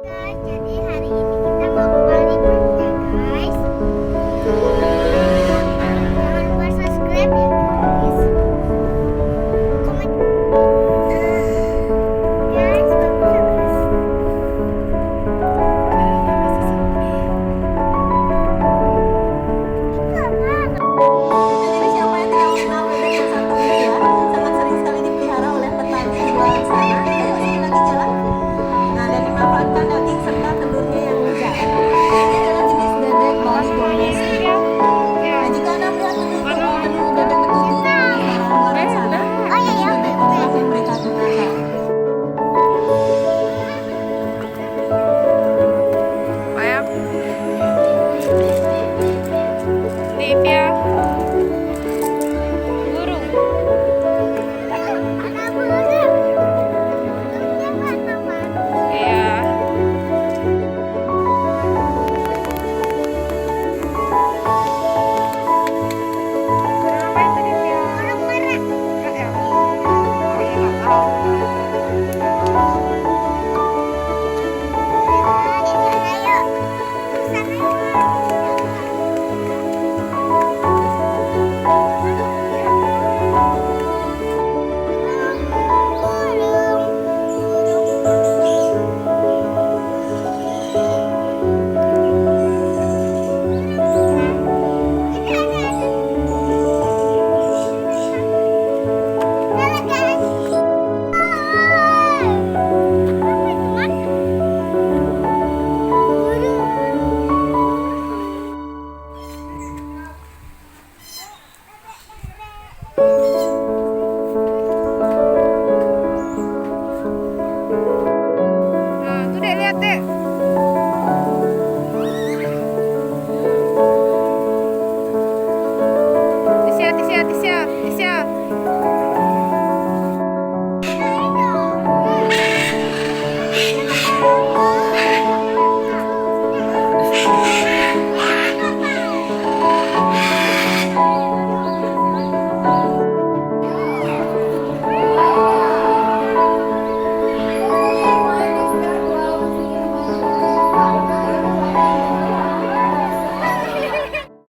Guys, jadi hari ini kita mau buka libur ya guys. Jangan lupa subscribe ya guys. Komen. Guys, bagus ya guys. Itu apa? Jadi siapa yang tidak mengenal bebek yang satu ini ya? Sangat sering sekali dipelihara oleh petani di luar sana. Ayo sini lagi jalan. Nah, dan dimanfaatkan daging serta telurnya yang lezat. Ini adalah jenis bebek Bali domestik. Nah, jika Anda melihat menu bebek petunjuk di luar sana, Oh iya ya. bebek inilah yang mereka gunakan. Ayam. Livia. Burung. Ada burung. Burungnya warna-warni. Iya. Burung apa itu, Livia? Burung merah. Enggak ya? Oh, iya, nggak tahu. Di sana yuk. Di sana yuk. Nah, tuh dek, lihat dek. Tisha, Tisha, Tisha, Tisha. Oh,